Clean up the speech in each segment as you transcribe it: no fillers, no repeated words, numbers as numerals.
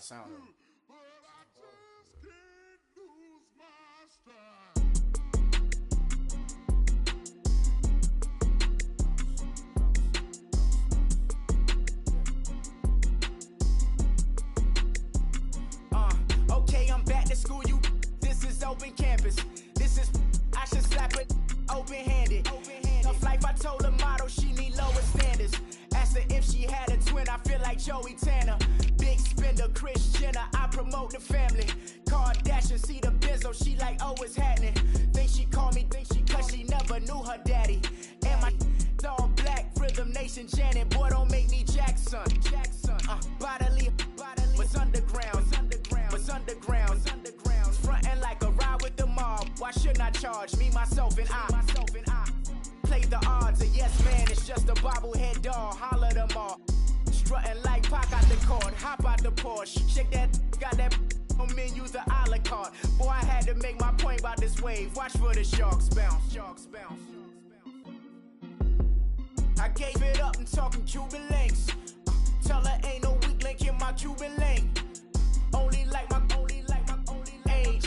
sound. Okay, I'm back to school, you. This is open campus. This is, I should slap it open-handed. Tough life, I told her motto, she need lower standards. Asked her if she had a twin, I feel like Joey Tanner. Big spender, Kris Jenner, I promote the family. Kardashian, see the Benzo, she like, oh, it's happening. Think she called me, cause she never knew her daddy. And my all black, Rhythm Nation, Janet, boy, don't make me Jackson. Bodily, was underground. Frontin' like a ride with the mob. Why shouldn't I charge me, myself, and I? Play the odds, a yes man, it's just a bobblehead doll. Holler them all. Strutting like Pac out the court, hop out the Porsche. Shake that, got that on menus, the a la carte. Boy, I had to make my point about this wave. Watch for the sharks bounce. I gave it up and talking Cuban links. Tell her ain't no weak link in my Cuban lane. Only like my age.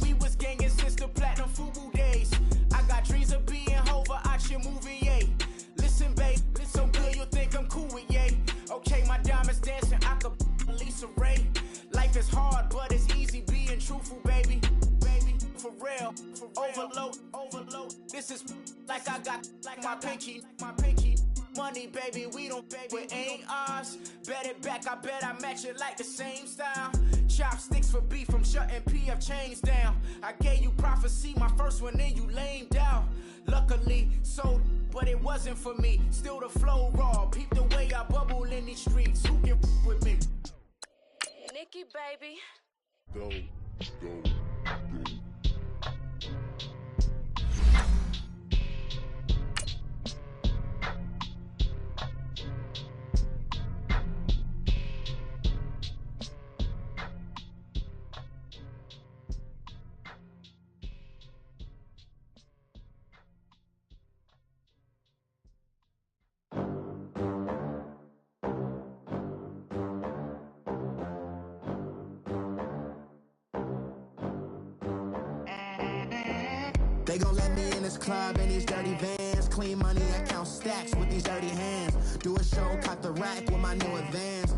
We was gangin' since the platinum FUBU days. I got dreams of being Hova out your movie, yay. Listen, babe, so good you'll think I'm cool with yay. Okay, my diamonds dancing, I could Lisa Ray. Life is hard, but it's easy being truthful, baby. For real. Overload. This is like I got like my pinky. Money, baby, we don't pay, it ain't ours. Bet it back, I bet I match it like the same style. Chopsticks for beef, I'm shutting PF chains down. I gave you prophecy, my first one, then you lamed out. Luckily, sold, but it wasn't for me. Still the flow raw, peep the way I bubble in these streets. Who can with me? Nikki, baby. Go. They gon' let me in this club in these dirty vans. Clean money, I count stacks with these dirty hands. Do a show, cop the rack with my new advance.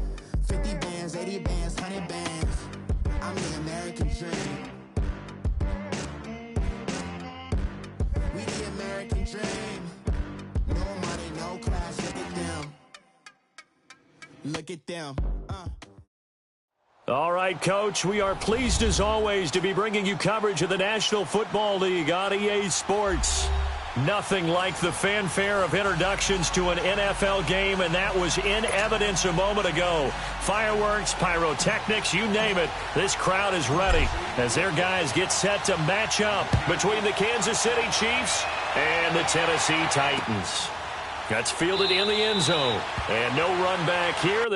50 bands, 80 bands, 100 bands. I'm the American dream. We the American dream. No money, no class, look at them. Look at them. All right, Coach, we are pleased as always to be bringing you coverage of the National Football League on EA Sports. Nothing like the fanfare of introductions to an NFL game, and that was in evidence a moment ago. Fireworks, pyrotechnics, you name it, this crowd is ready as their guys get set to match up between the Kansas City Chiefs and the Tennessee Titans. That's fielded in the end zone, and no run back here.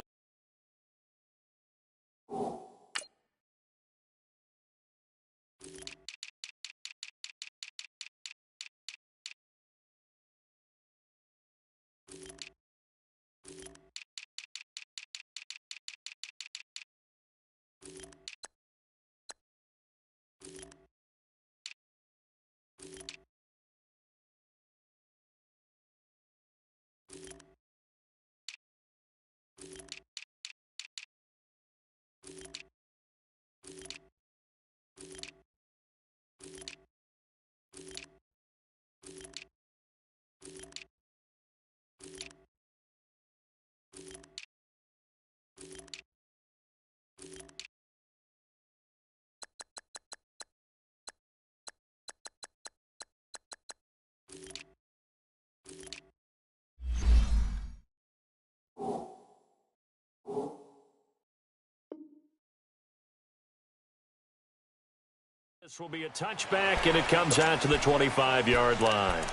This will be a touchback, and it comes out to the 25-yard line.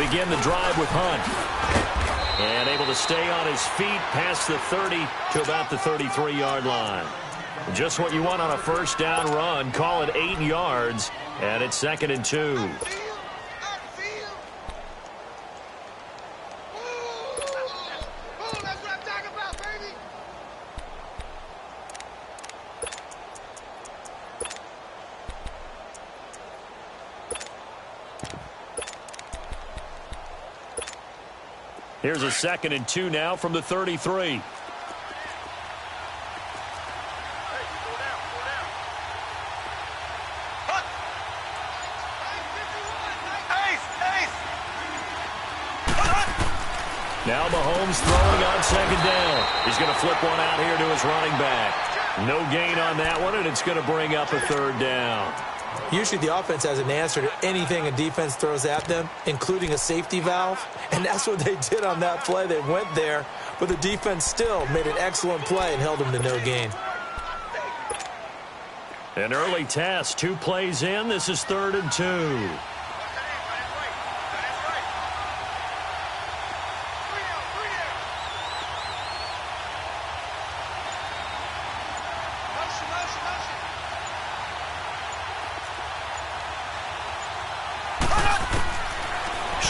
begin the drive with Hunt. And able to stay on his feet past the 30 to about the 33-yard line. Just what you want on a first down run. Call it 8 yards, and it's 2nd and 2. Here's a 2nd and 2 now from the 33. Now Mahomes throwing on 2nd down. He's going to flip one out here to his running back. No gain on that one, and it's going to bring up a 3rd down. Usually the offense has an answer to anything a defense throws at them, including a safety valve. And that's what they did on that play. They went there, but the defense still made an excellent play and held them to no gain. An early test. 2 plays in. This is 3rd and 2.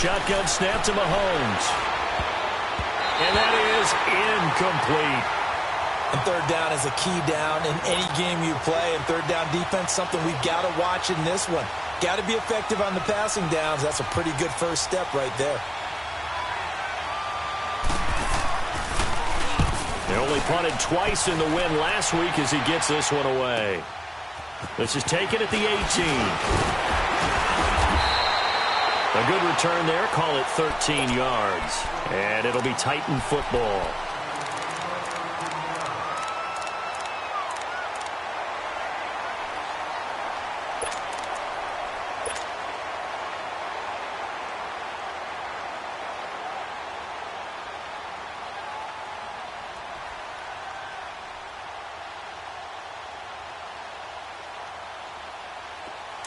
Shotgun snap to Mahomes. And that is incomplete. And 3rd down is a key down in any game you play. And 3rd down defense, something we've got to watch in this one. Got to be effective on the passing downs. That's a pretty good first step right there. They only punted twice in the win last week as he gets this one away. This is taken at the 18. A good return there. Call it 13 yards. And it'll be Titan football.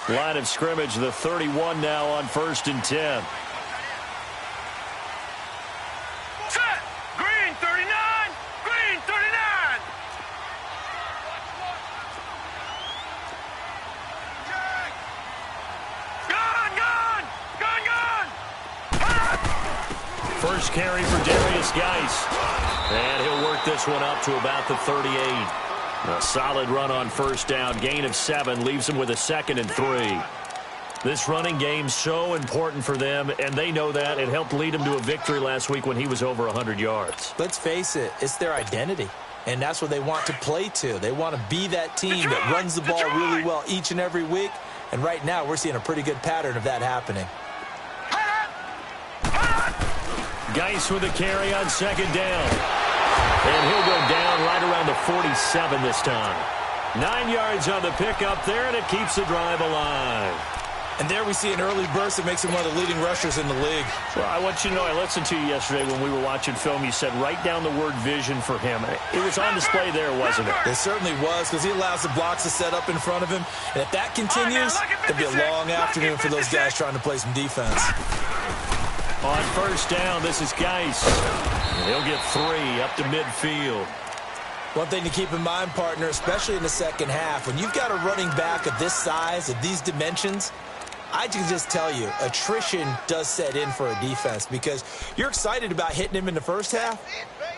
Line of scrimmage, the 31 now on 1st and 10. Set! Green 39! Green 39! Gun! First carry for Darius Geis. And he'll work this one up to about the 38. A solid run on 1st down. Gain of 7 leaves them with a 2nd and 3. This running game's so important for them, and they know that. It helped lead them to a victory last week when he was over 100 yards. Let's face it, it's their identity, and that's what they want to play to. They want to be that team that runs the ball really well each and every week, and right now we're seeing a pretty good pattern of that happening. Geis with a carry on 2nd down. And he'll go down right around the 47 this time. 9 yards on the pickup there, and it keeps the drive alive. And there we see an early burst that makes him one of the leading rushers in the league. Well, I want you to know, I listened to you yesterday when we were watching film. You said write down the word vision for him. It was on display there, wasn't it? It certainly was, because he allows the blocks to set up in front of him. And if that continues, it'll be a long afternoon for those guys trying to play some defense. On 1st down, this is Geis. He'll get 3 up to midfield. One thing to keep in mind, partner, especially in the second half, when you've got a running back of this size, of these dimensions, I can just tell you, attrition does set in for a defense because you're excited about hitting him in the first half.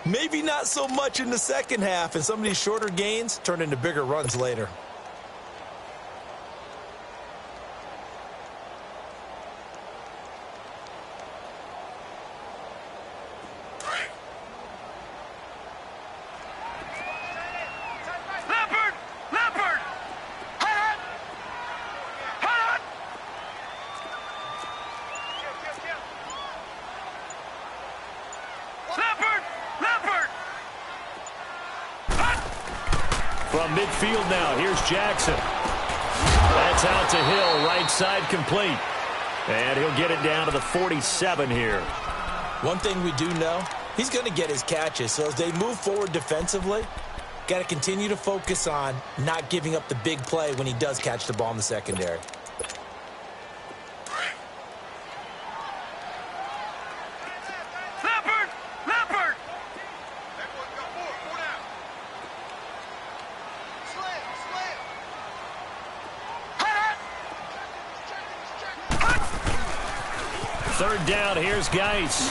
Maybe not so much in the second half, and some of these shorter gains turn into bigger runs later. From midfield now, here's Jackson. That's out to Hill, right side complete. And he'll get it down to the 47 here. One thing we do know, he's going to get his catches. So as they move forward defensively, got to continue to focus on not giving up the big play when he does catch the ball in the secondary. third down, here's Geis.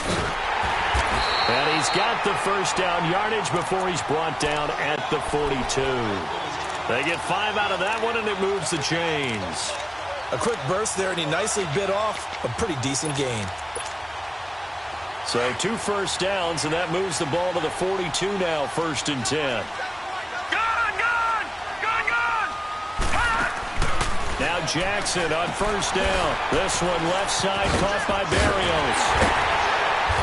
And he's got the first down yardage before he's brought down at the 42. They get 5 out of that one, and it moves the chains. A quick burst there, and he nicely bit off a pretty decent gain. So 2 first downs, and that moves the ball to the 42 now, 1st and 10. Now Jackson on first down. This one left side caught by Barrios.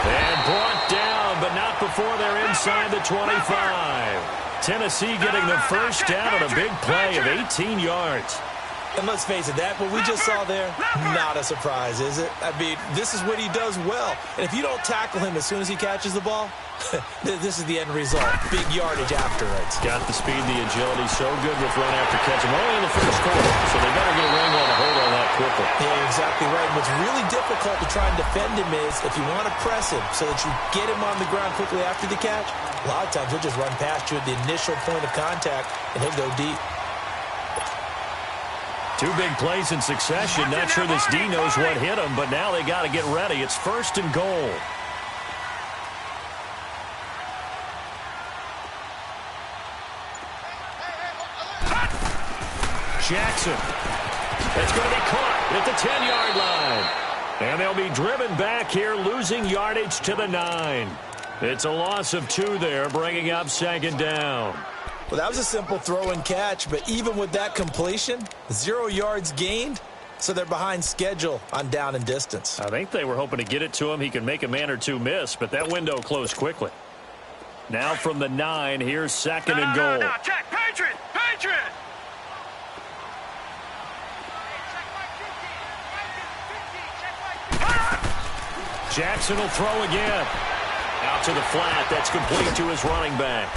And brought down, but not before they're inside the 25. Tennessee getting the first down on a big play of 18 yards. And let's face it, that what we just saw there, not a surprise, is it? I mean, this is what he does well. And if you don't tackle him as soon as he catches the ball, this is the end result. Big yardage after it. Got the speed, the agility, so good with run after catch. And only in the first quarter, so they better get a wrangle on a hold on that quickly. Yeah, exactly right. What's really difficult to try and defend him is if you want to press him so that you get him on the ground quickly after the catch, a lot of times he'll just run past you at the initial point of contact, and he'll go deep. 2 big plays in succession. Not sure this D knows what hit him, but now they got to get ready. It's 1st and goal. Jackson. It's going to be caught at the 10-yard line. And they'll be driven back here, losing yardage to the 9. It's a loss of 2 there, bringing up 2nd down. Well, that was a simple throw and catch, but even with that completion, 0 yards gained, so they're behind schedule on down and distance. I think they were hoping to get it to him. He can make a man or 2 miss, but that window closed quickly. Now from the 9, here's 2nd and goal. No, check, Patriot, Patriot! Jackson will throw again. Out to the flat. That's complete to his running back.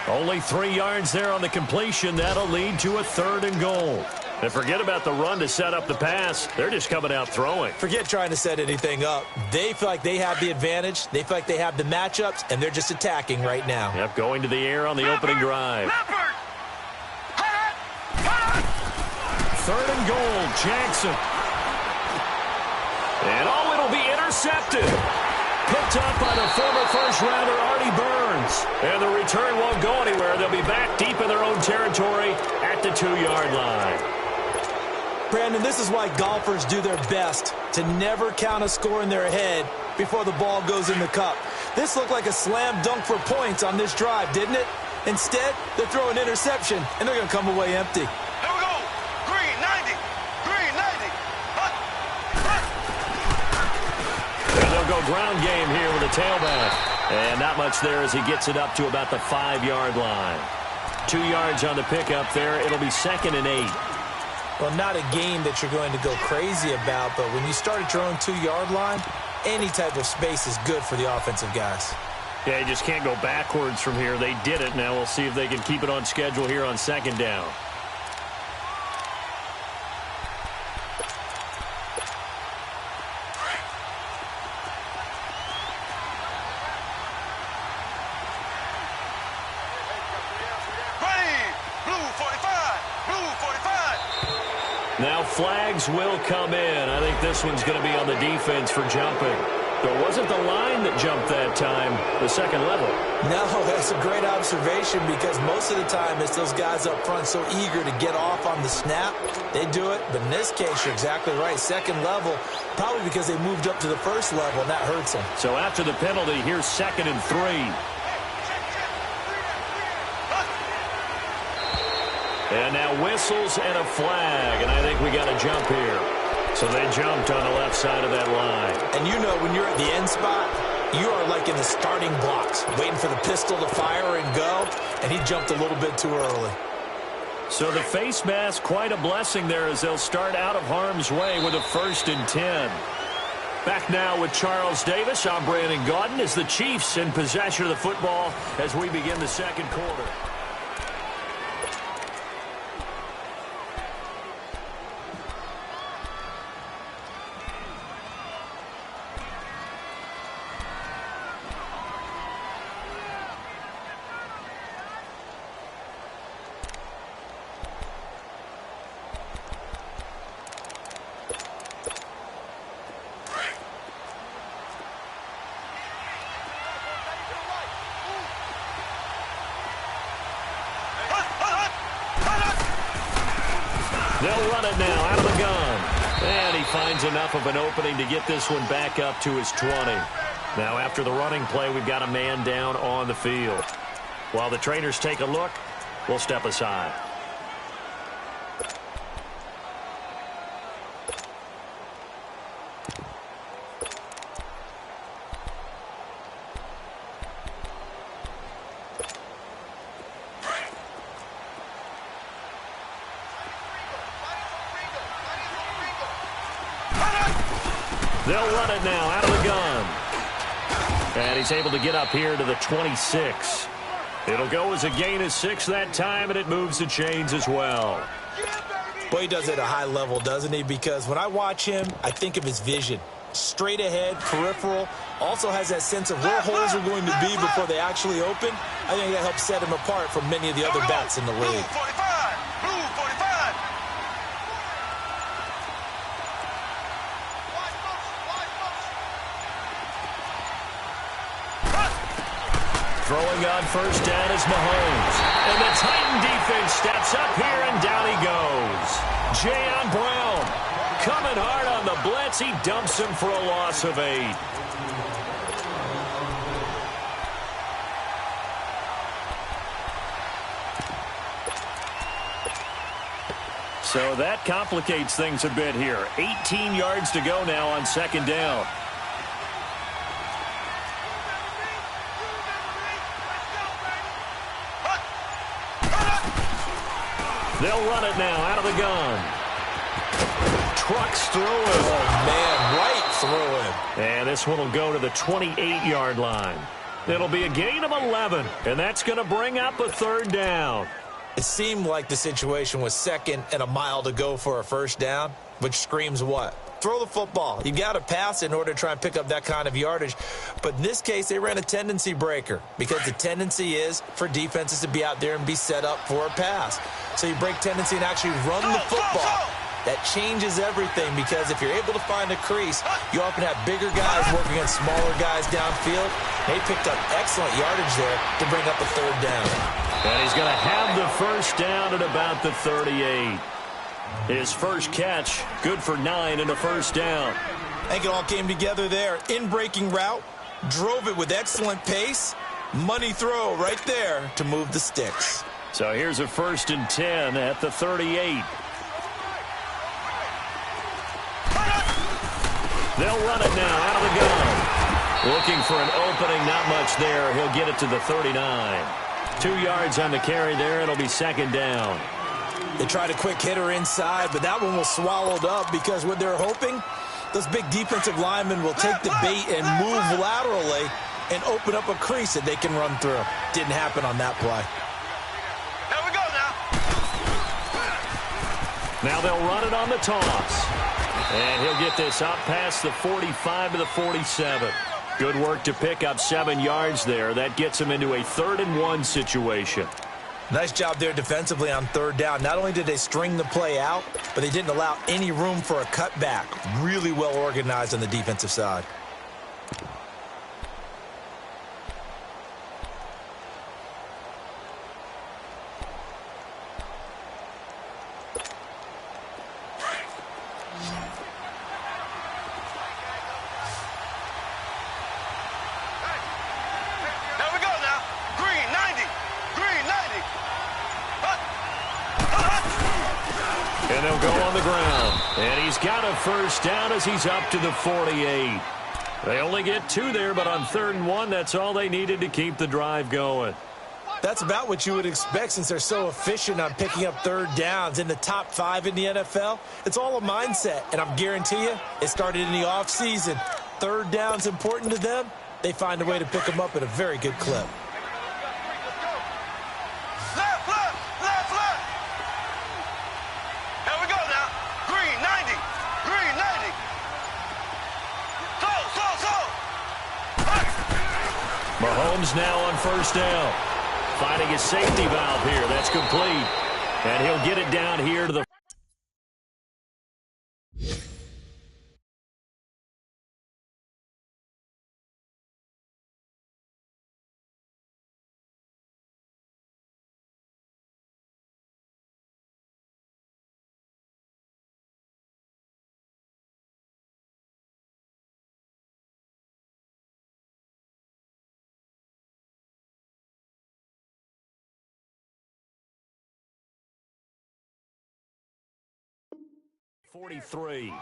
Only 3 yards there on the completion. That'll lead to a 3rd and goal. And forget about the run to set up the pass. They're just coming out throwing. Forget trying to set anything up. They feel like they have the advantage. They feel like they have the matchups, and they're just attacking right now. Yep, going to the air on the opening drive. 3rd and goal, Jackson. And it'll be intercepted. Picked up by the former first-rounder Artie Burns. And the return won't go anywhere. They'll be back deep in their own territory at the 2-yard line. Brandon, this is why golfers do their best to never count a score in their head before the ball goes in the cup. This looked like a slam dunk for points on this drive, didn't it? Instead, they're throwing interception, and they're going to come away empty. There we go. Green 90. Green 90. And they'll go ground game here with a tailback. And not much there as he gets it up to about the 5-yard line. 2 yards on the pickup there. It'll be 2nd and 8. Well, not a game that you're going to go crazy about, but when you start at your own 2-yard line, any type of space is good for the offensive guys. Yeah, you just can't go backwards from here. They did it. Now we'll see if they can keep it on schedule here on 2nd down. Now flags will come in. I think this one's going to be on the defense for jumping. But it wasn't the line that jumped that time, the second level. No, that's a great observation because most of the time it's those guys up front so eager to get off on the snap. They do it, but in this case, you're exactly right. Second level, probably because they moved up to the first level, and that hurts them. So after the penalty, here's 2nd and 3. And now whistles and a flag, and I think we got a jump here. So they jumped on the left side of that line. And you know when you're at the end spot, you are like in the starting blocks, waiting for the pistol to fire and go, and he jumped a little bit too early. So the face mask, quite a blessing there as they'll start out of harm's way with a 1st and 10. Back now with Charles Davis. I'm Brandon Gaudin as the Chiefs in possession of the football as we begin the second quarter. They'll run it now out of the gun. And he finds enough of an opening to get this one back up to his 20. Now after the running play, we've got a man down on the field. While the trainers take a look, we'll step aside. They'll run it now out of the gun. And he's able to get up here to the 26. It'll go as a gain of 6 that time, and it moves the chains as well. Boy, he does it at a high level, doesn't he? Because when I watch him, I think of his vision. Straight ahead, peripheral, also has that sense of where holes are going to be before they actually open. I think that helps set him apart from many of the other bats in the league. Blue 45! Blue 45! Throwing on first down is Mahomes. And the Titan defense steps up here, and down he goes. Jayon Brown coming hard on the blitz. He dumps him for a loss of 8. So that complicates things a bit here. 18 yards to go now on second down. They'll run it now out of the gun. Trucks through him. Oh, man, right through him. And this one will go to the 28-yard line. It'll be a gain of 11, and that's going to bring up a third down. It seemed like the situation was second and a mile to go for a first down, which screams what? Throw the football. You got to pass in order to try and pick up that kind of yardage. But in this case, they ran a tendency breaker because the tendency is for defenses to be out there and be set up for a pass. So you break tendency and actually run the football. That changes everything because if you're able to find a crease, you often have bigger guys working against smaller guys downfield. They picked up excellent yardage there to bring up a third down. And he's going to have the first down at about the 38. His first catch, good for 9 and a first down. I think it all came together there. In-breaking route, drove it with excellent pace. Money throw right there to move the sticks. So here's a 1st and 10 at the 38. They'll run it now out of the gun. Looking for an opening, not much there. He'll get it to the 39. 2 yards on the carry there. It'll be second down. They tried a quick hitter inside, but that one was swallowed up because what they're hoping, those big defensive linemen will take the bait and move laterally and open up a crease that they can run through. Didn't happen on that play. Here we go now. Now they'll run it on the toss. And he'll get this up past the 45 to the 47. Good work to pick up 7 yards there. That gets him into a 3rd and 1 situation. Nice job there defensively on third down. Not only did they string the play out, but they didn't allow any room for a cutback. Really well organized on the defensive side. Here we go now. Green 90. Green 90. And they'll go on the ground. And he's got a first down as he's up to the 48. They only get 2 there, but on 3rd and 1, that's all they needed to keep the drive going. That's about what you would expect since they're so efficient on picking up third downs. In the top 5 in the NFL, it's all a mindset. And I'm guarantee you, it started in the offseason. Third down's important to them. They find a way to pick them up at a very good clip. Left, left, left, left. Here we go now. Green 90. Green 90. Slow. Mahomes now on first down. Finding his safety valve here. That's complete. And he'll get it down here to the 43.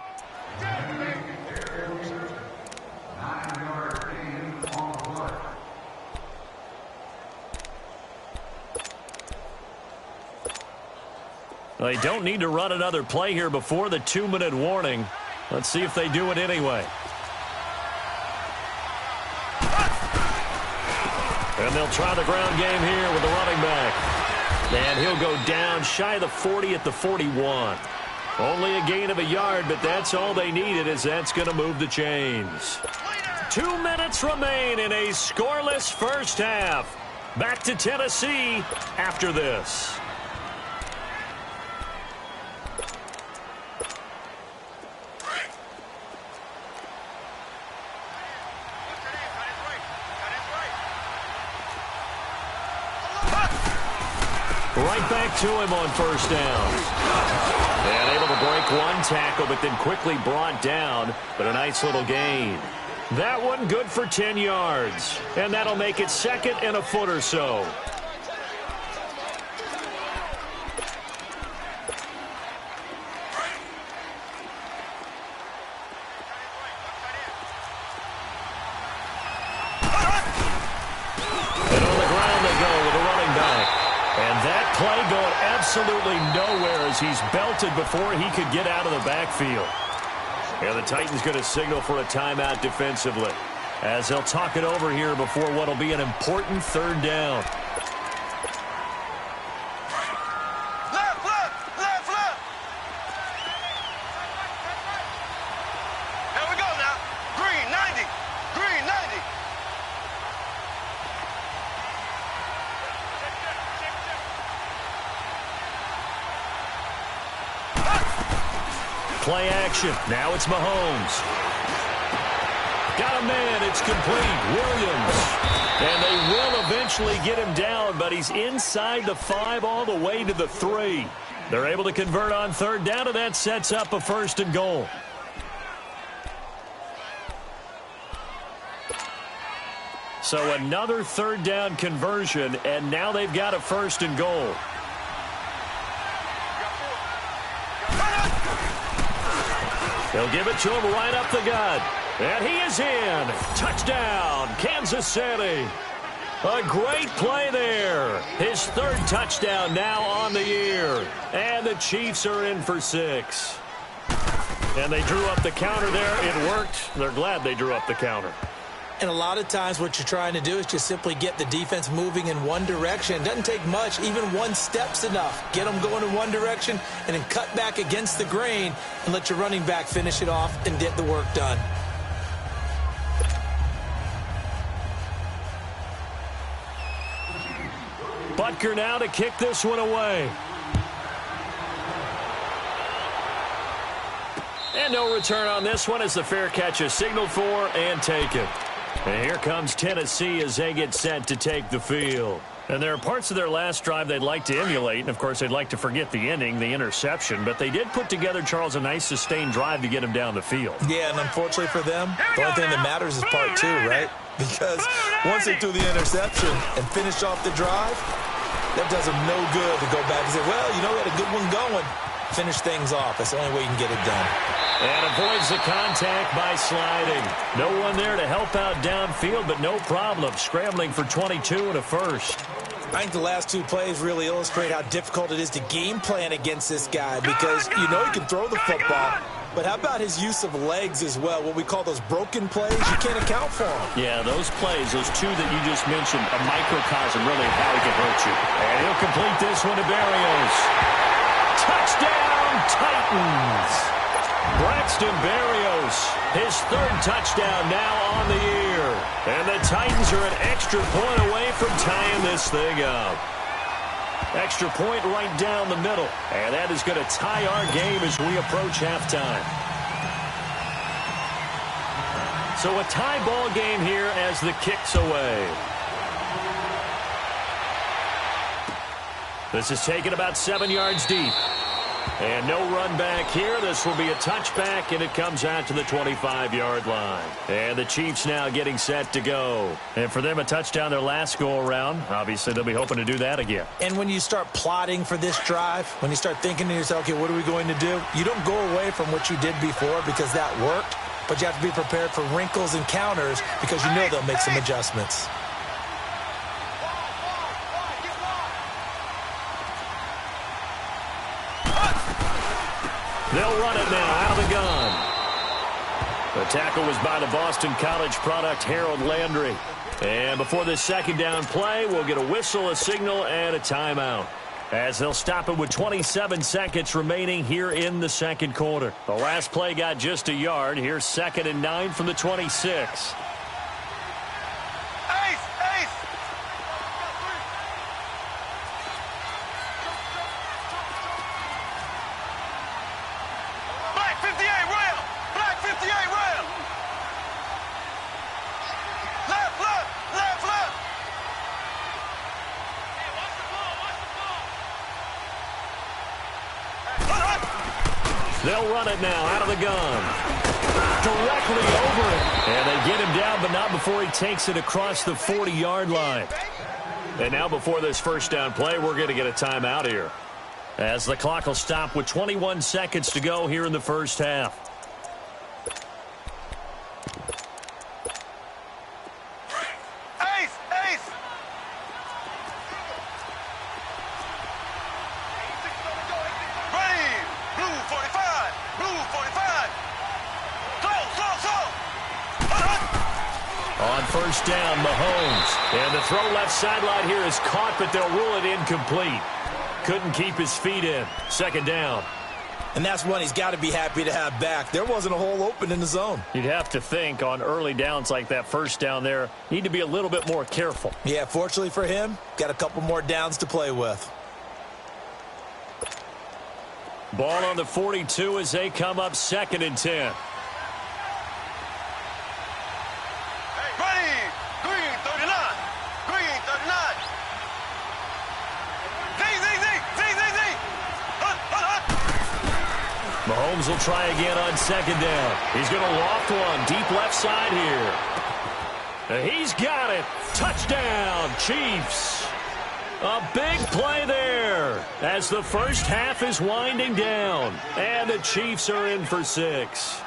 They don't need to run another play here before the 2-minute warning. Let's see if they do it anyway. And they'll try the ground game here with the running back. And he'll go down shy of the 40 at the 41. Only a gain of a yard, but that's all they needed, as that's going to move the chains. 2 minutes remain in a scoreless first half. Back to Tennessee after this. Right back to him on first down. And able to break one tackle, but then quickly brought down. But a nice little gain. That one good for 10 yards. And that'll make it second and a foot or so. And on the ground they go with a running back. And that play going absolutely nowhere as he's belted before he could get out of the backfield. And the Titans going to signal for a timeout defensively, as they'll talk it over here before what will be an important third down. Left, left, left, left. Here we go now. Green, 90. Green, 90. Play action. Now it's Mahomes. Got a man. It's complete. Williams. And they will eventually get him down, but he's inside the 5 all the way to the 3. They're able to convert on third down, and that sets up a first and goal. So another third down conversion, and now they've got a first and goal. They'll give it to him right up the gut. And he is in. Touchdown, Kansas City. A great play there. His third touchdown now on the year. And the Chiefs are in for 6. And they drew up the counter there. It worked. They're glad they drew up the counter. And a lot of times what you're trying to do is just simply get the defense moving in one direction. It doesn't take much. Even one step's enough. Get them going in one direction and then cut back against the grain and let your running back finish it off and get the work done. Butker now to kick this one away. And no return on this one as the fair catch is signaled for and taken. And here comes Tennessee as they get set to take the field. And there are parts of their last drive they'd like to emulate. And, of course, they'd like to forget the ending, the interception. But they did put together, Charles, a nice sustained drive to get him down the field. Yeah, and unfortunately for them, the only thing that matters is part 2, right? Because once they threw the interception and finished off the drive, that does them no good to go back and say, well, you know, we had a good one going. Finish things off. That's the only way you can get it done. And avoids the contact by sliding. No one there to help out downfield, but no problem. Scrambling for 22 and a first. I think the last 2 plays really illustrate how difficult it is to game plan against this guy because you know he can throw the football, but how about his use of legs as well? What we call those broken plays, you can't account for them. Yeah, those plays, those 2 that you just mentioned, a microcosm really of how he can hurt you. And he'll complete this one to Berrios. Touchdown, Titans! Braxton Berrios, his 3rd touchdown now on the year. And the Titans are an extra point away from tying this thing up. Extra point right down the middle. And that is going to tie our game as we approach halftime. So a tie ball game here as the kick's away. This is taken about 7 yards deep. And no run back here. This will be a touchback, and it comes out to the 25-yard line. And the Chiefs now getting set to go. And for them, a touchdown their last go-around. Obviously, they'll be hoping to do that again. And when you start plotting for this drive, when you start thinking to yourself, okay, what are we going to do? You don't go away from what you did before because that worked, but you have to be prepared for wrinkles and counters because you know they'll make some adjustments. They'll run it now out of the gun. The tackle was by the Boston College product, Harold Landry. And before this second down play, we'll get a whistle, a signal, and a timeout, as they'll stop it with 27 seconds remaining here in the second quarter. The last play got just a yard. Here's 2nd and 9 from the 26. They'll run it now out of the gun. Directly over it. And they get him down, but not before he takes it across the 40-yard line. And now before this first down play, we're going to get a timeout here, as the clock will stop with 21 seconds to go here in the first half. First down, Mahomes. And the throw left sideline here is caught, but they'll rule it incomplete. Couldn't keep his feet in. Second down. And that's one he's got to be happy to have back. There wasn't a hole open in the zone. You'd have to think on early downs like that first down there, need to be a little bit more careful. Yeah, fortunately for him, got a couple more downs to play with. Ball on the 42 as they come up 2nd and 10. Mahomes will try again on 2nd down. He's going to loft one deep left side here. He's got it. Touchdown, Chiefs. A big play there as the first half is winding down. And the Chiefs are in for 6.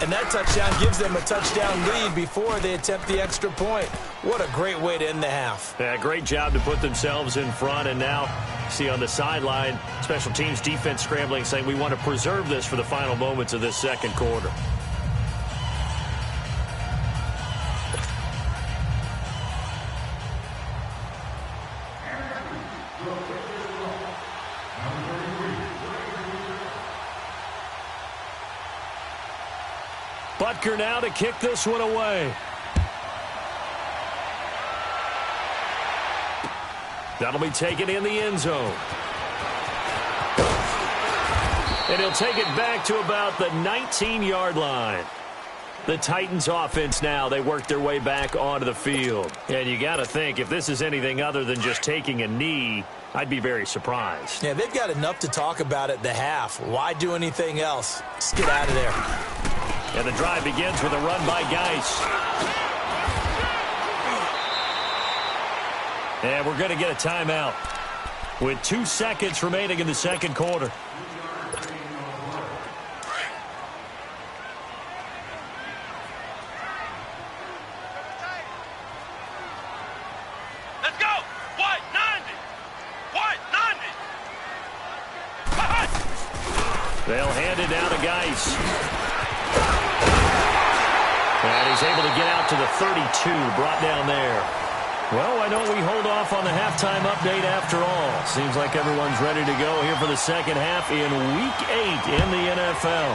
And that touchdown gives them a touchdown lead before they attempt the extra point. What a great way to end the half. Yeah, great job to put themselves in front. And now, see on the sideline, special teams defense scrambling, saying we want to preserve this for the final moments of this second quarter. Butker now to kick this one away. That'll be taken in the end zone. And he'll take it back to about the 19-yard line. The Titans offense now, they work their way back onto the field. And you got to think, if this is anything other than just taking a knee, I'd be very surprised. Yeah, they've got enough to talk about at the half. Why do anything else? Just get out of there. And the drive begins with a run by Geis. And we're going to get a timeout with 2 seconds remaining in the second quarter. Let's go! White 90! White 90! They'll hand it down to Geis. And he's able to get out to the 32, brought down there. Well, why don't we hold off on the halftime update after all? Seems like everyone's ready to go here for the second half in Week 8 in the NFL.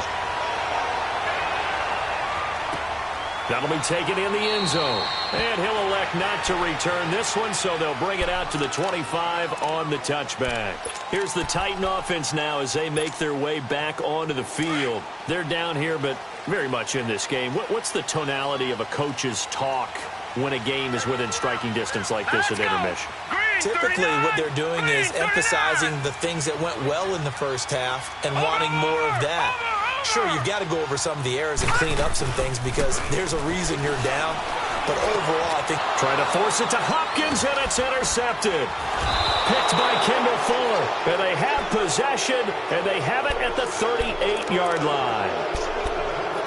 That'll be taken in the end zone. And he'll elect not to return this one, so they'll bring it out to the 25 on the touchback. Here's the Titan offense now as they make their way back onto the field. They're down here, but very much in this game. What's the tonality of a coach's talk when a game is within striking distance like this at intermission? Green! typically what they're doing is emphasizing the things that went well in the first half and wanting more of that. Sure, you've got to go over some of the errors and clean up some things because there's a reason you're down. But overall, I think... Trying to force it to Hopkins, and it's intercepted. Picked by Kendall Fuller. And they have possession, and they have it at the 38-yard line.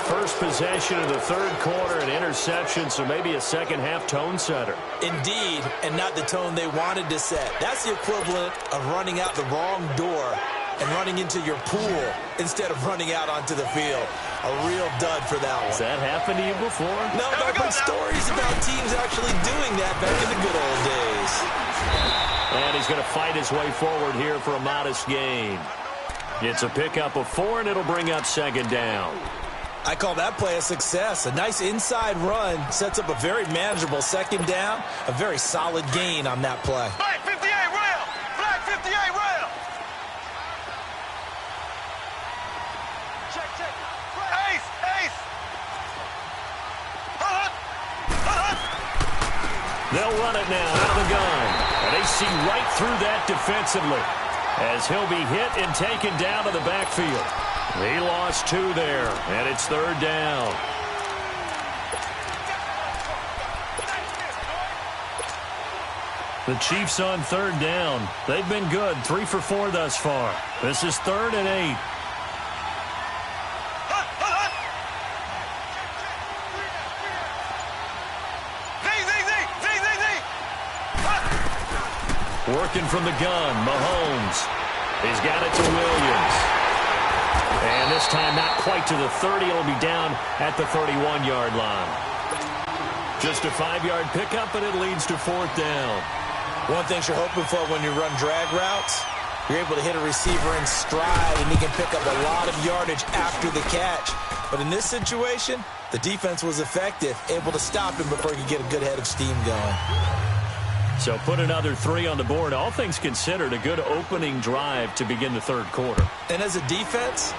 First possession of the third quarter, an interception, so maybe a second-half tone setter. Indeed, and not the tone they wanted to set. That's the equivalent of running out the wrong door and running into your pool instead of running out onto the field. A real dud for that one. Has that happened to you before? No, but I've heard stories about teams actually doing that back in the good old days. And he's going to fight his way forward here for a modest gain. It's a pickup of 4, and it'll bring up second down. I call that play a success. A nice inside run sets up a very manageable second down. A very solid gain on that play. Flag 58 rail! Flag 58 rail! Check. Ace! Ace! They'll run it now out of the gun. And they see right through that defensively as he'll be hit and taken down to the backfield. He lost 2 there, and it's third down. The Chiefs on third down. They've been good, 3 for 4 thus far. This is 3rd and 8. Working from the gun, Mahomes. He's got it to Williams. And this time not quite to the 30. It'll be down at the 31-yard line. Just a 5-yard pickup, and it leads to 4th down. One thing you're hoping for when you run drag routes, you're able to hit a receiver in stride, and he can pick up a lot of yardage after the catch. But in this situation, the defense was effective, able to stop him before he could get a good head of steam going. So put another 3 on the board. All things considered, a good opening drive to begin the third quarter. And as a defense,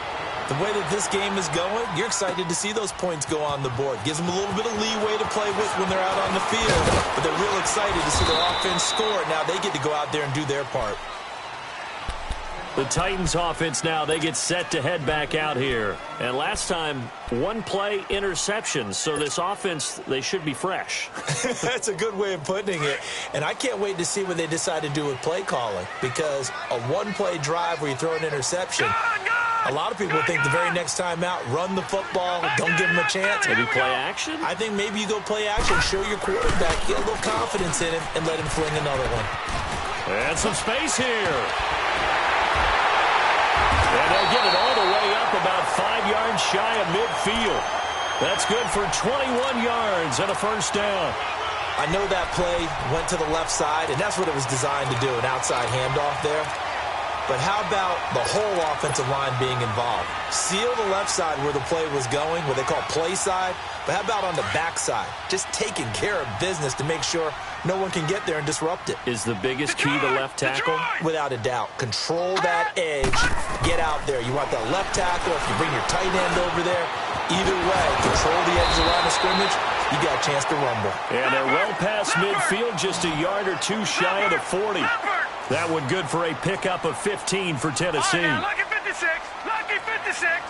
the way that this game is going, you're excited to see those points go on the board. Gives them a little bit of leeway to play with when they're out on the field. But they're real excited to see their offense score. Now they get to go out there and do their part. The Titans offense now, they get set to head back out here. And last time, 1-play interceptions. So this offense, they should be fresh. That's a good way of putting it. And I can't wait to see what they decide to do with play calling. Because a 1-play drive where you throw an interception, a lot of people think the very next time out, run the football, don't give them a chance. Maybe play action? I think maybe you go play action, show your quarterback, get a little confidence in him, and let him fling another one. And some space here. And they'll get it all the way up about 5 yards shy of midfield. That's good for 21 yards and a first down. I know that play went to the left side, and that's what it was designed to do, an outside handoff there. But how about the whole offensive line being involved? Seal the left side where the play was going, what they call play side. But how about on the back side? Just taking care of business to make sure no one can get there and disrupt it. Is the biggest key the left tackle? Without a doubt. Control that edge. Get out there. You want that left tackle. If you bring your tight end over there, either way, control the edge of the line of scrimmage, you got a chance to rumble. And they're well past midfield, just a yard or two shy of the 40. That one good for a pickup of 15 for Tennessee. Lucky 56. Lucky 56.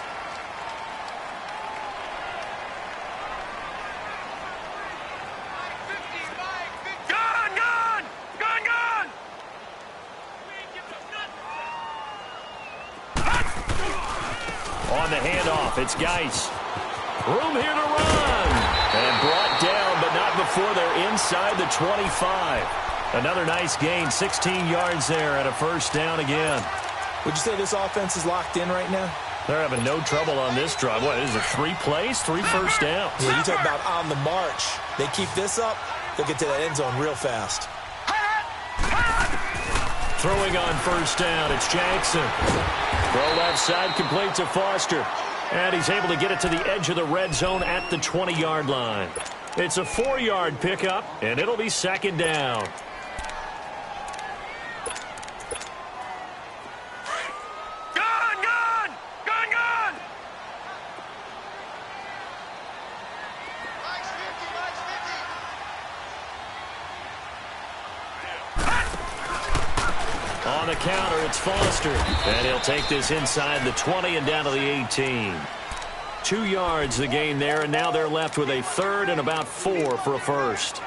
On the handoff, it's Geis. Room here to run. And brought down, but not before they're inside the 25. Another nice gain, 16 yards there and a first down again. Would you say this offense is locked in right now? They're having no trouble on this drive. What is it, 3 plays, 3 first downs? Yeah, you talk about on the march. They keep this up, they'll get to that end zone real fast. Throwing on first down, it's Jackson. Throw left side, complete to Foster. And he's able to get it to the edge of the red zone at the 20-yard line. It's a 4-yard pickup, and it'll be second down. On the counter, it's Foster. And he'll take this inside the 20 and down to the 18. 2 yards the gain there, and now they're left with a third and about 4 for a first.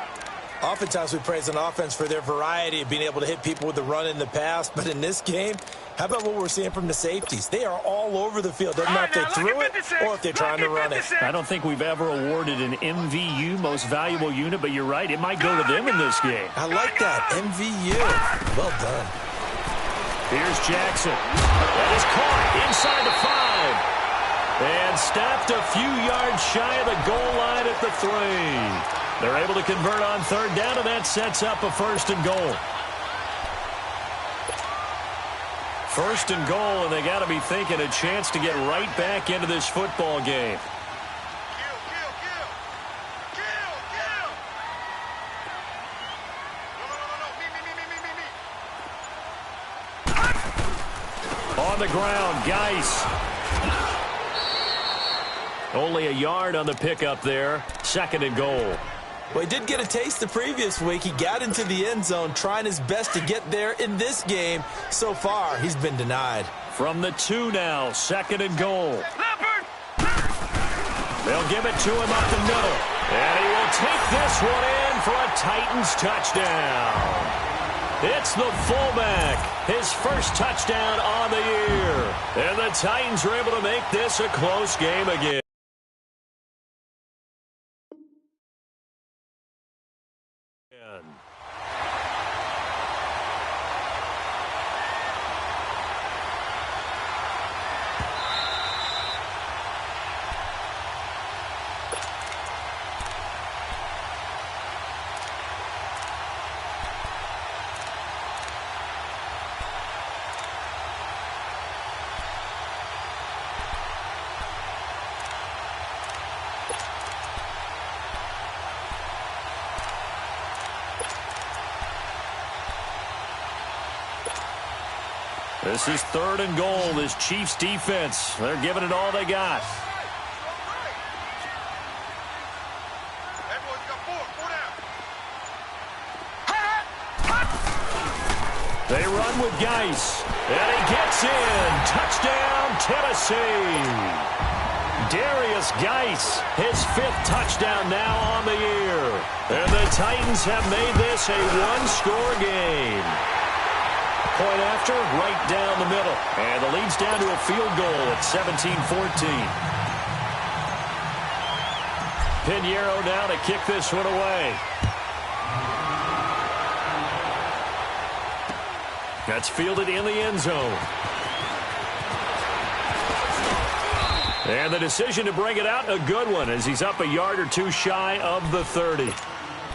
Oftentimes we praise an offense for their variety of being able to hit people with the run in the past, but in this game, how about what we're seeing from the safeties? They are all over the field. Doesn't matter if they threw it or if they're trying to run it. I don't think we've ever awarded an MVU, most valuable unit, but you're right, it might go to them in this game. I like that, MVU. Well done. Here's Jackson. That is caught inside the 5. And stopped a few yards shy of the goal line at the 3. They're able to convert on third down, and that sets up a first and goal. First and goal, and they got to be thinking a chance to get right back into this football game. On the ground, Geis. Only a yard on the pickup there. Second and goal. Well, he did get a taste the previous week. He got into the end zone, trying his best to get there in this game. So far, he's been denied. From the 2 now, second and goal. They'll give it to him up the middle. And he will take this one in for a Titans touchdown. It's the fullback, his first touchdown on the year. And the Titans are able to make this a close game again. This is third and goal. This Chiefs defense, they're giving it all they got. They run with Geis, and he gets in. Touchdown, Tennessee. Darius Geis, his 5th touchdown now on the year. And the Titans have made this a one-score game. Point after, right down the middle. And the lead's down to a field goal at 17-14. Pinheiro now to kick this one away. That's fielded in the end zone. And the decision to bring it out, a good one, as he's up a yard or 2 shy of the 30.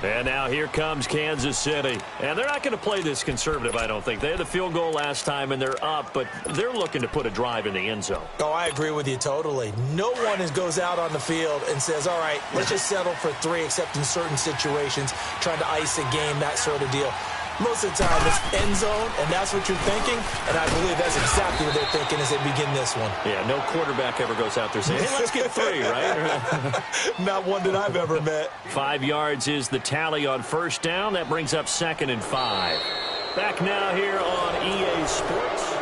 And now here comes Kansas City. And they're not going to play this conservative, I don't think. They had the field goal last time, and they're up, but they're looking to put a drive in the end zone. Oh, I agree with you totally. No one goes out on the field and says, all right, let's just settle for 3, except in certain situations, trying to ice a game, that sort of deal. Most of the time, it's end zone, and that's what you're thinking, and I believe that's exactly what they're thinking as they begin this one. Yeah, no quarterback ever goes out there saying, hey, let's get 3, right? Not one that I've ever met. 5 yards is the tally on first down. That brings up 2nd and 5. Back now here on EA Sports.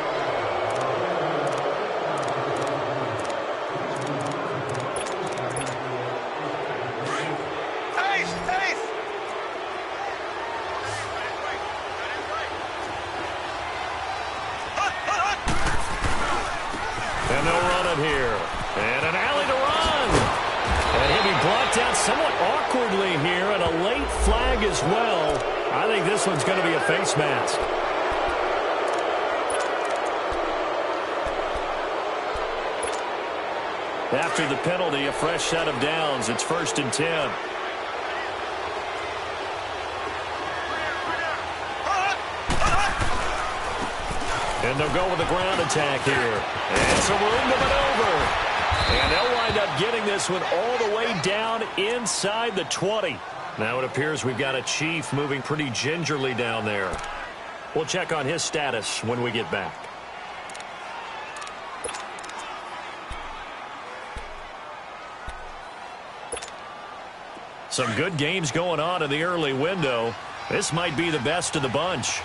And they'll run it here. And an alley to run. And he'll be brought down somewhat awkwardly here, and a late flag as well. I think this one's going to be a face mask. After the penalty, a fresh set of downs. It's 1st and 10. And they'll go with the ground attack here. And some room to maneuver. And they'll wind up getting this one all the way down inside the 20. Now it appears we've got a Chief moving pretty gingerly down there. We'll check on his status when we get back. Some good games going on in the early window. This might be the best of the bunch.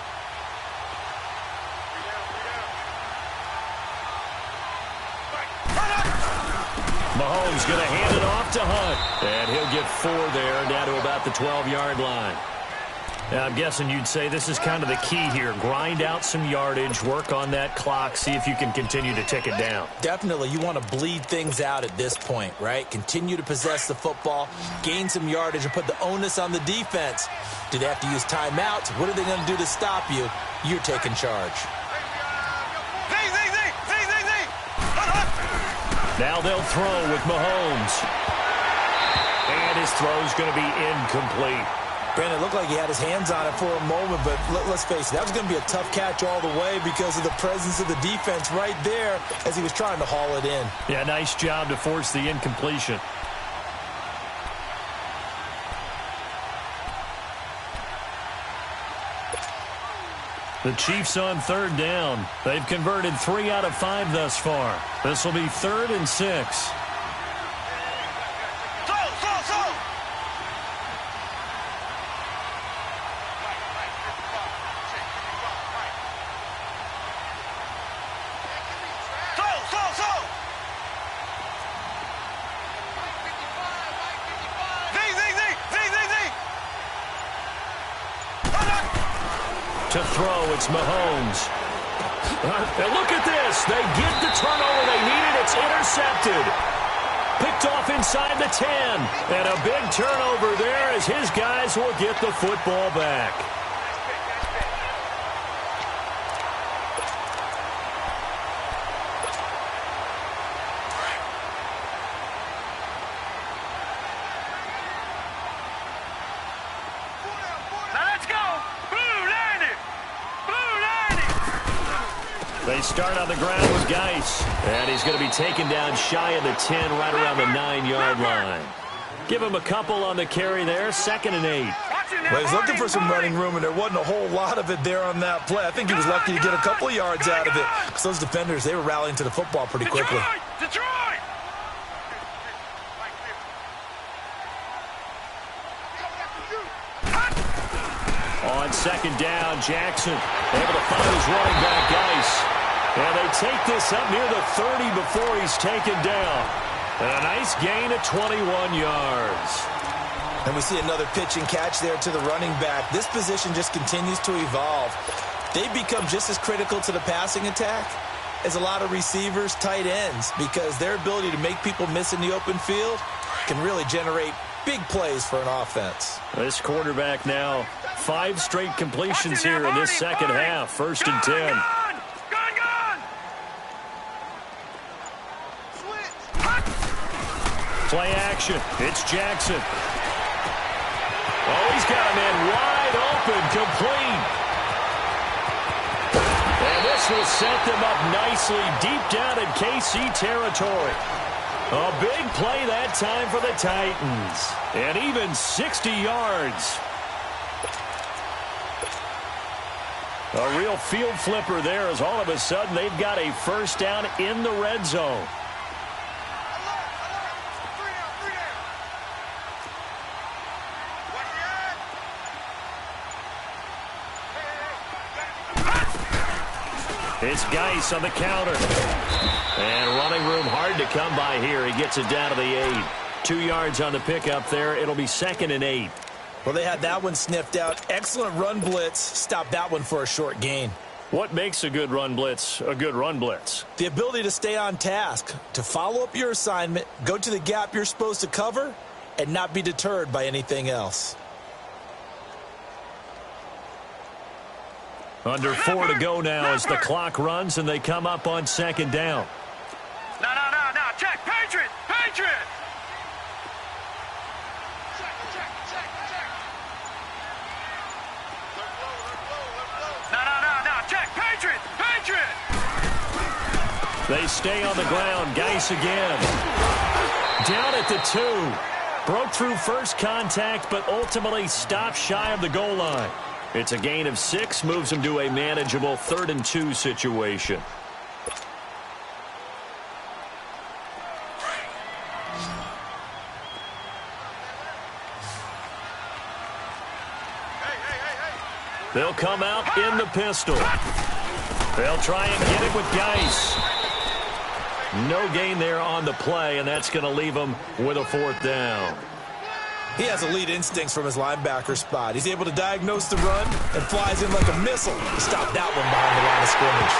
Mahomes going to hand it off to Hunt. And he'll get 4 there, down to about the 12-yard line. Now, I'm guessing you'd say this is kind of the key here. Grind out some yardage, work on that clock, see if you can continue to tick it down. Definitely. You want to bleed things out at this point, right? Continue to possess the football, gain some yardage, and put the onus on the defense. Do they have to use timeouts? What are they going to do to stop you? You're taking charge. Now they'll throw with Mahomes. And his throw's going to be incomplete. Brandon, it looked like he had his hands on it for a moment, but let's face it, that was going to be a tough catch all the way because of the presence of the defense right there as he was trying to haul it in. Yeah, nice job to force the incompletion. The Chiefs on 3rd down. They've converted 3 out of 5 thus far. This will be 3rd and 6. To throw, it's Mahomes. And look at this. They get the turnover they needed. It's intercepted. Picked off inside the 10. And a big turnover there as his guys will get the football back. They start on the ground with Geis, and he's going to be taken down shy of the 10, right around the 9-yard line. Give him a couple on the carry there, 2nd and 8. Well, he's looking for some running room, and there wasn't a whole lot of it there on that play. I think he was lucky to get a couple of yards out of it because those defenders, they were rallying to the football pretty quickly. Detroit! On 2nd down, Jackson able to find his running back, Geis. And they take this up near the 30 before he's taken down. And a nice gain of 21 yards. And we see another pitch and catch there to the running back. This position just continues to evolve. They become just as critical to the passing attack as a lot of receivers, tight ends, because their ability to make people miss in the open field can really generate big plays for an offense. This quarterback now, 5 straight completions here in this second half. 1st and 10. Play action. It's Jackson. Oh, he's got a man wide open, complete. And this will set them up nicely deep down in KC territory. A big play that time for the Titans. And even 60 yards. A real field flipper there as all of a sudden they've got a 1st down in the red zone. It's Geis on the counter. And running room hard to come by here. He gets it down to the 8. 2 yards on the pickup there. It'll be 2nd and 8. Well, they had that one sniffed out. Excellent run blitz. Stopped that one for a short gain. What makes a good run blitz a good run blitz? The ability to stay on task, to follow up your assignment, go to the gap you're supposed to cover, and not be deterred by anything else. Under 4 to go now as the clock runs and they come up on 2nd down. No. Check. Patriot. No. Check. Patriot. They stay on the ground. Geis again. Down at the 2. Broke through first contact, but ultimately stopped shy of the goal line. It's a gain of 6, moves him to a manageable 3rd and 2 situation. They'll come out in the pistol. They'll try and get it with Geis. No gain there on the play, and that's going to leave him with a 4th down. He has elite instincts from his linebacker spot. He's able to diagnose the run and flies in like a missile to stop that one behind the line of scrimmage.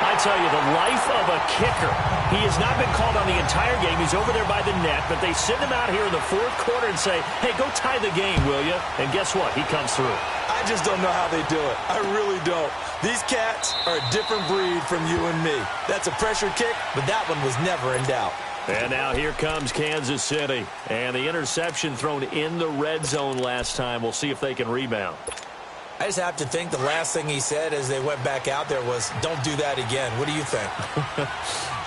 I tell you, the life of a kicker. He has not been called on the entire game. He's over there by the net, but they send him out here in the 4th quarter and say, hey, go tie the game, will you? And guess what? He comes through. I just don't know how they do it. I really don't. These cats are a different breed from you and me. That's a pressure kick, but that one was never in doubt. And now here comes Kansas City. And the interception thrown in the red zone last time. We'll see if they can rebound. I just have to think the last thing he said as they went back out there was, don't do that again. What do you think?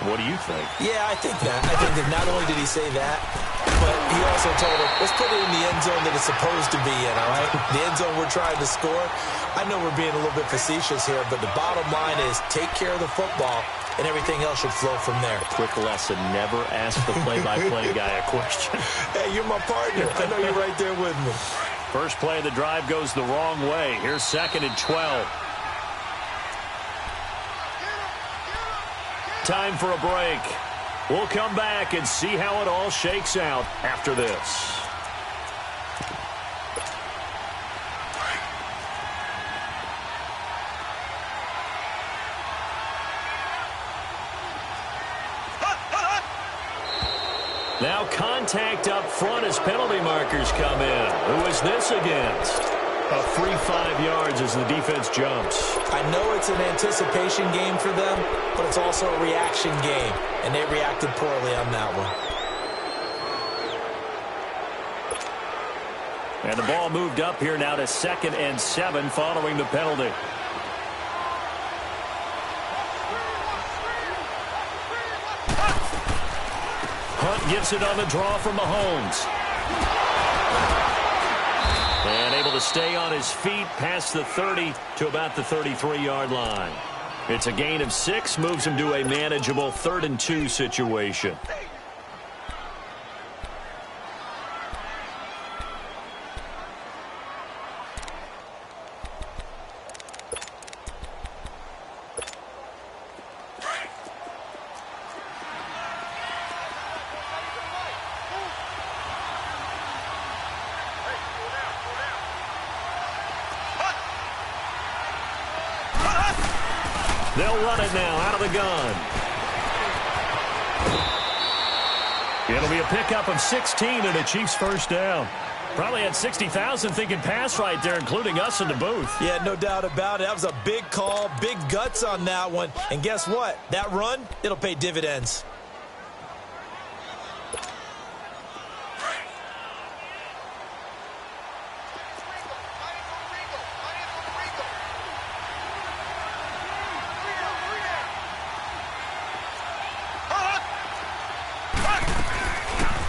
What do you think? Yeah, I think that. I think that not only did he say that, but he also told him, let's put it in the end zone that it's supposed to be in, all right? The end zone we're trying to score. I know we're being a little bit facetious here, but the bottom line is take care of the football, and everything else should flow from there. Quick lesson, never ask the play-by-play guy a question. Hey, you're my partner. I know you're right there with me. First play of the drive goes the wrong way. Here's 2nd and 12. Time for a break. We'll come back and see how it all shakes out after this. Now contact up front as penalty markers come in. Who is this against? A free 5 yards as the defense jumps. I know it's an anticipation game for them, but it's also a reaction game, and they reacted poorly on that one. And the ball moved up here now to 2nd and 7 following the penalty. Hunt gets it on the draw from Mahomes. And able to stay on his feet past the 30 to about the 33-yard line. It's a gain of 6, moves him to a manageable 3rd and 2 situation. They'll run it now out of the gun. It'll be a pickup of 16 and a Chiefs first down. Probably had 60,000 thinking pass right there, including us in the booth. Yeah, no doubt about it. That was a big call, big guts on that one. And guess what? That run, it'll pay dividends.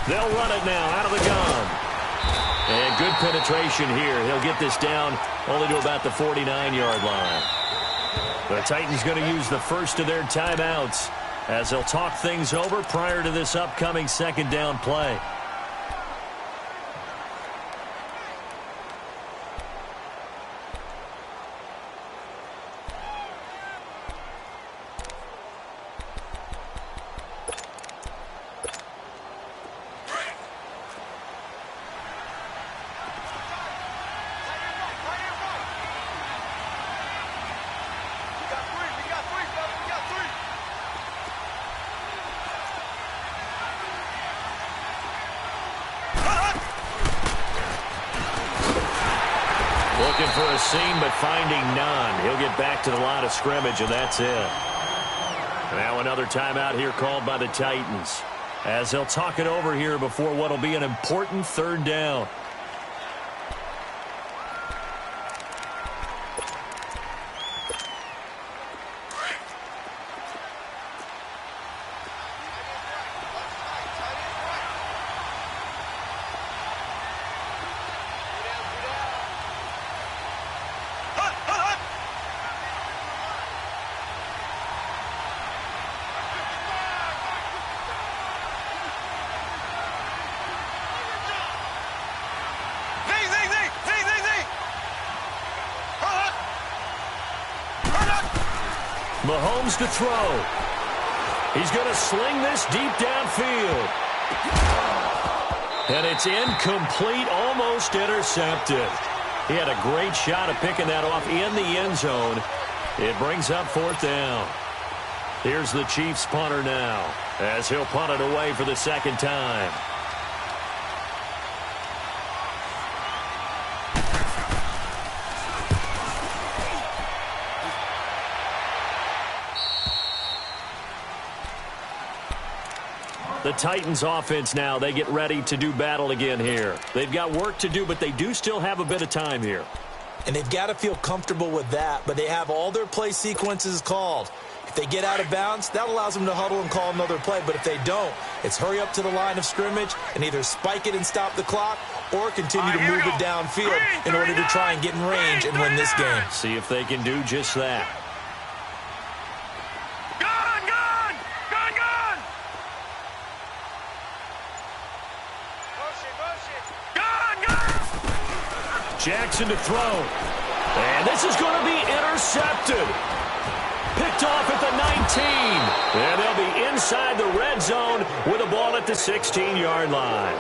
They'll run it now out of the gun. And good penetration here. He'll get this down only to about the 49-yard line. The Titans going to use the first of their timeouts as they'll talk things over prior to this upcoming 2nd down play. Looking for a seam, but finding none. He'll get back to the line of scrimmage, and that's it. Now another timeout here called by the Titans, as they'll talk it over here before what will be an important 3rd down. Mahomes to throw. He's going to sling this deep downfield. And it's incomplete, almost intercepted. He had a great shot at picking that off in the end zone. It brings up 4th down. Here's the Chiefs punter now, as he'll punt it away for the second time. The Titans offense now, they get ready to do battle again here. They've got work to do, but they do still have a bit of time here. And they've got to feel comfortable with that, but they have all their play sequences called. If they get out of bounds, that allows them to huddle and call another play. But if they don't, it's hurry up to the line of scrimmage and either spike it and stop the clock or continue to move it downfield in order to try and get in range and win this game. See if they can do just that. Jackson to throw. And this is going to be intercepted. Picked off at the 19. And they'll be inside the red zone with the ball at the 16-yard line.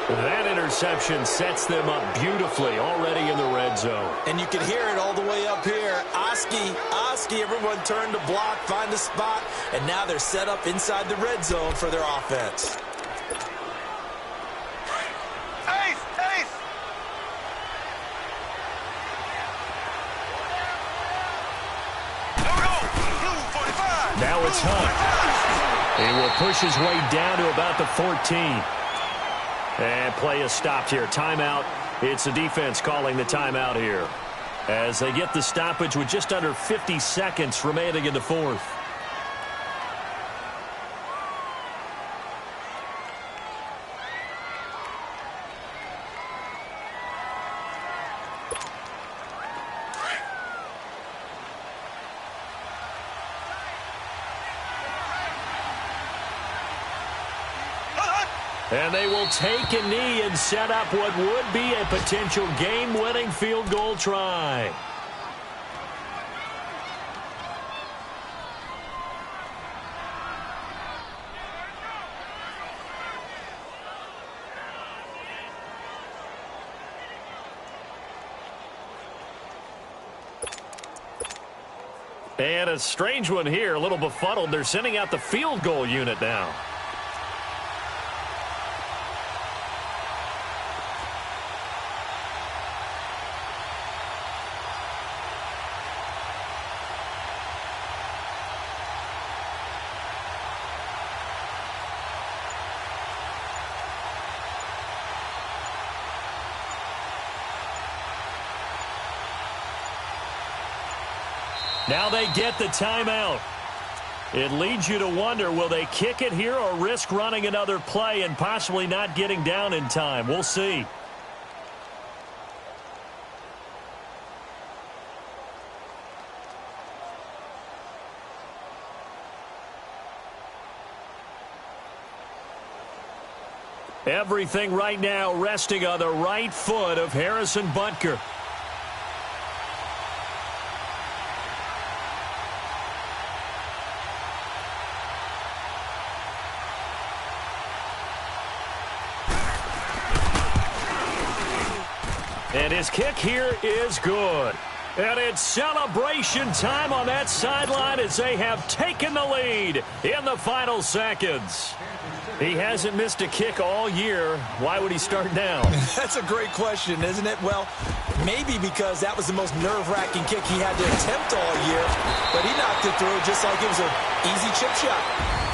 That interception sets them up beautifully already in the red zone. And you can hear it all the way up here. Oski, everyone turned to block, find a spot, and now they're set up inside the red zone for their offense. Now it's Hunt. He will push his way down to about the 14. And play is stopped here. Timeout. It's the defense calling the timeout here, as they get the stoppage with just under 50 seconds remaining in the 4th. And they will take a knee and set up what would be a potential game-winning field goal try. And a strange one here, a little befuddled. They're sending out the field goal unit now. Now they get the timeout. It leads you to wonder, will they kick it here or risk running another play and possibly not getting down in time? We'll see. Everything right now resting on the right foot of Harrison Butker. And his kick here is good. And it's celebration time on that sideline as they have taken the lead in the final seconds. He hasn't missed a kick all year. Why would he start now? That's a great question, isn't it? Well, maybe because that was the most nerve-wracking kick he had to attempt all year, but he knocked it through just like it was an easy chip shot.